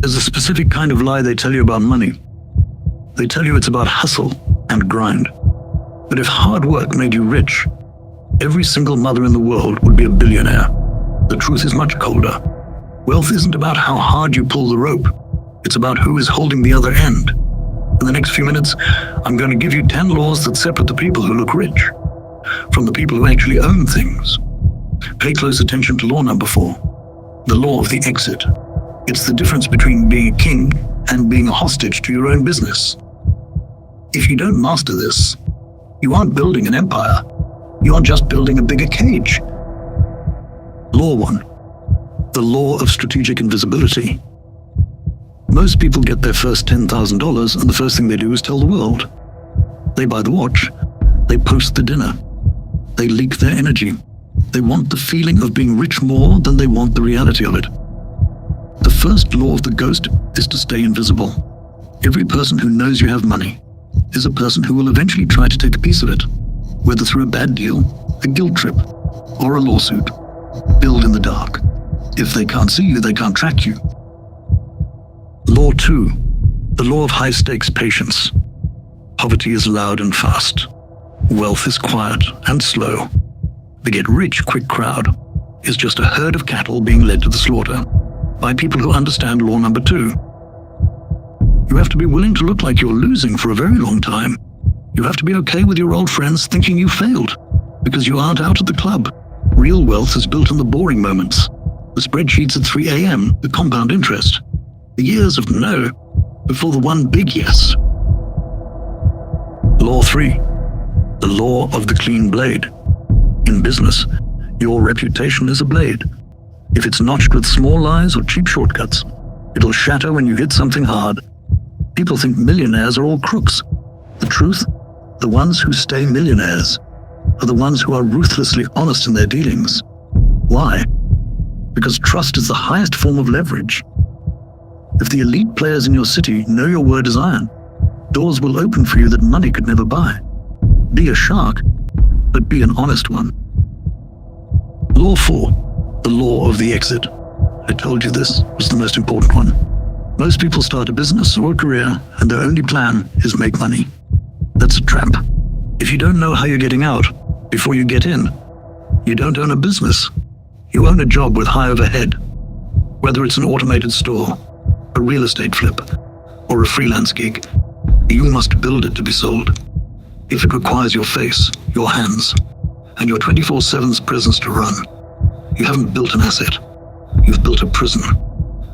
There's a specific kind of lie they tell you about money. They tell you it's about hustle and grind. But if hard work made you rich, every single mother in the world would be a billionaire. The truth is much colder. Wealth isn't about how hard you pull the rope. It's about who is holding the other end. In the next few minutes, I'm going to give you 10 laws that separate the people who look rich from the people who actually own things. Pay close attention to law number 4, the law of the exit. It's the difference between being a king and being a hostage to your own business. If you don't master this, you aren't building an empire. You are just building a bigger cage. Law 1, the law of strategic invisibility. Most people get their first $10,000 and the first thing they do is tell the world. They buy the watch. They post the dinner. They leak their energy. They want the feeling of being rich more than they want the reality of it. The first law of the ghost is to stay invisible. Every person who knows you have money is a person who will eventually try to take a piece of it, whether through a bad deal, a guilt trip, or a lawsuit. Build in the dark. If they can't see you, they can't track you. Law 2, the law of high-stakes patience. Poverty is loud and fast. Wealth is quiet and slow. The get-rich-quick crowd is just a herd of cattle being led to the slaughter by people who understand law number 2. You have to be willing to look like you're losing for a very long time. You have to be okay with your old friends thinking you failed because you aren't out at the club. Real wealth is built in the boring moments. The spreadsheets at 3 a.m., the compound interest, the years of no before the one big yes. Law 3, the law of the clean blade. In business, your reputation is a blade. If it's notched with small lies or cheap shortcuts, it'll shatter when you hit something hard. People think millionaires are all crooks. The truth, the ones who stay millionaires are the ones who are ruthlessly honest in their dealings. Why? Because trust is the highest form of leverage. If the elite players in your city know your word is iron, doors will open for you that money could never buy. Be a shark, but be an honest one. Law 4, the law of the exit. I told you this was the most important one. Most people start a business or a career and their only plan is make money. That's a trap. If you don't know how you're getting out before you get in, you don't own a business. You own a job with high overhead. Whether it's an automated store, a real estate flip, or a freelance gig, you must build it to be sold. If it requires your face, your hands, and your 24/7 presence to run, you haven't built an asset. You've built a prison.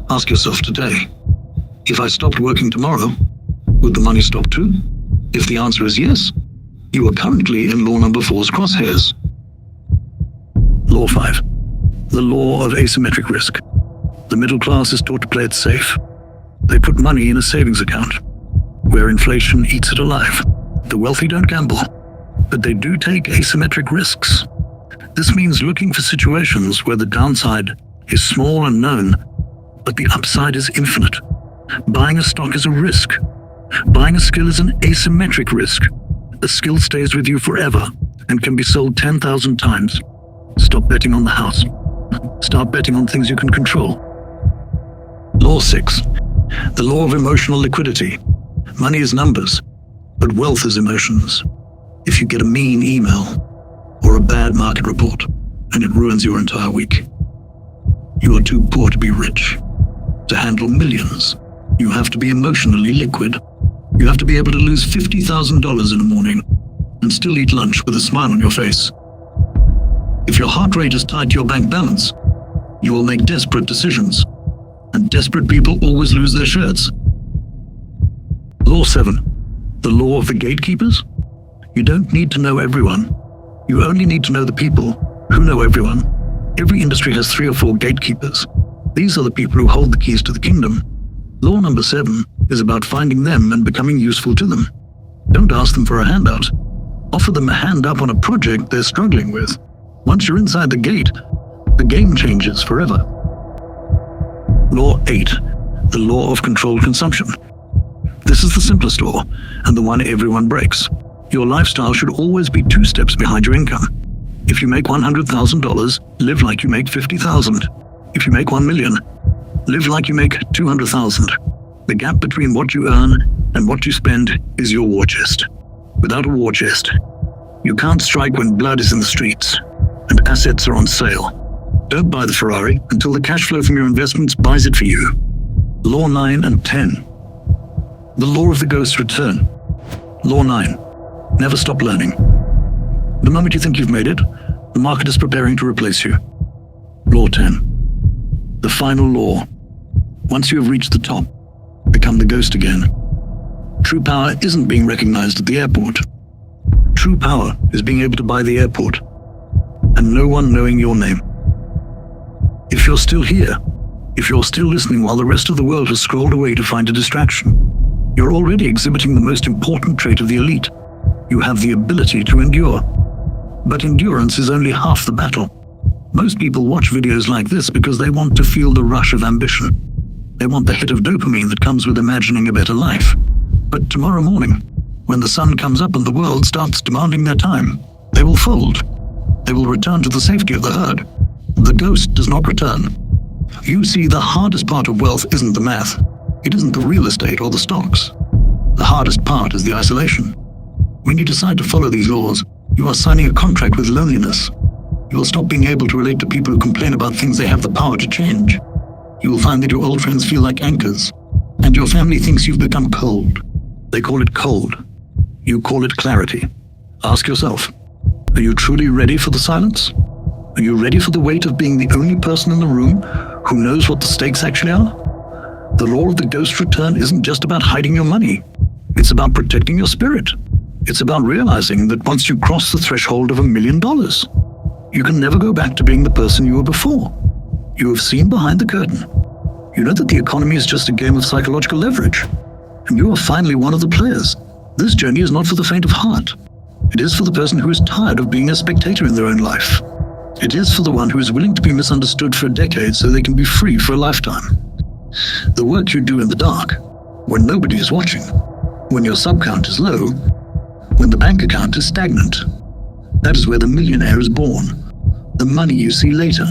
Ask yourself today, if I stopped working tomorrow, would the money stop too? If the answer is yes, you are currently in law number 4's crosshairs. Law 5, the law of asymmetric risk. The middle class is taught to play it safe. They put money in a savings account, where inflation eats it alive. The wealthy don't gamble, but they do take asymmetric risks. This means looking for situations where the downside is small and known, but the upside is infinite. Buying a stock is a risk. Buying a skill is an asymmetric risk. A skill stays with you forever and can be sold 10,000 times. Stop betting on the house. Start betting on things you can control. Law 6, the law of emotional liquidity. Money is numbers, but wealth is emotions. If you get a mean email or a bad market report and it ruins your entire week, you are too poor to be rich. To handle millions, you have to be emotionally liquid. You have to be able to lose $50,000 in a morning and still eat lunch with a smile on your face. If your heart rate is tied to your bank balance, you will make desperate decisions, and desperate people always lose their shirts. Law 7, the law of the gatekeepers. You don't need to know everyone. You only need to know the people who know everyone. Every industry has 3 or 4 gatekeepers. These are the people who hold the keys to the kingdom. Law number 7 is about finding them and becoming useful to them. Don't ask them for a handout. Offer them a hand up on a project they're struggling with. Once you're inside the gate, the game changes forever. Law 8, the law of controlled consumption. This is the simplest law, and the one everyone breaks. Your lifestyle should always be 2 steps behind your income. If you make $100,000, live like you make $50,000. If you make $1 million, Live like you make 200,000. The gap between what you earn and what you spend is your war chest. Without a war chest, you can't strike when blood is in the streets and assets are on sale. Don't buy the Ferrari until the cash flow from your investments buys it for you. Law 9 and 10. The law of the ghost's return. Law 9. Never stop learning. The moment you think you've made it, the market is preparing to replace you. Law 10. The final law. Once you have reached the top, become the ghost again. True power isn't being recognized at the airport. True power is being able to buy the airport, and no one knowing your name. If you're still here, if you're still listening while the rest of the world has scrolled away to find a distraction, you're already exhibiting the most important trait of the elite. You have the ability to endure. But endurance is only half the battle. Most people watch videos like this because they want to feel the rush of ambition. They want the hit of dopamine that comes with imagining a better life. But tomorrow morning, when the sun comes up and the world starts demanding their time, they will fold. They will return to the safety of the herd. The ghost does not return. You see, the hardest part of wealth isn't the math. It isn't the real estate or the stocks. The hardest part is the isolation. When you decide to follow these laws, you are signing a contract with loneliness. You will stop being able to relate to people who complain about things they have the power to change. You will find that your old friends feel like anchors, and your family thinks you've become cold. They call it cold. You call it clarity. Ask yourself, are you truly ready for the silence? Are you ready for the weight of being the only person in the room who knows what the stakes actually are? The law of the ghost return isn't just about hiding your money. It's about protecting your spirit. It's about realizing that once you cross the threshold of $1 million, you can never go back to being the person you were before. You have seen behind the curtain. You know that the economy is just a game of psychological leverage, and you are finally one of the players. This journey is not for the faint of heart. It is for the person who is tired of being a spectator in their own life. It is for the one who is willing to be misunderstood for a decade so they can be free for a lifetime. The work you do in the dark, when nobody is watching, when your sub count is low, when the bank account is stagnant, that is where the millionaire is born. The money you see later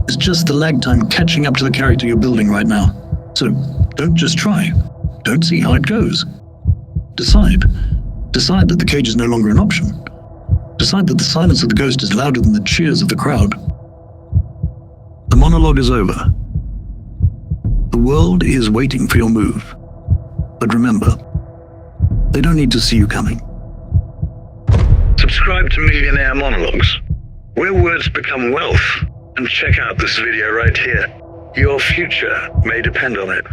is just the lag time catching up to the character you're building right now. So don't just try. Don't see how it goes. Decide. Decide that the cage is no longer an option. Decide that the silence of the ghost is louder than the cheers of the crowd. The monologue is over. The world is waiting for your move. But remember, they don't need to see you coming. Subscribe to Millionaire Monologues, where words become wealth, and check out this video right here. Your future may depend on it.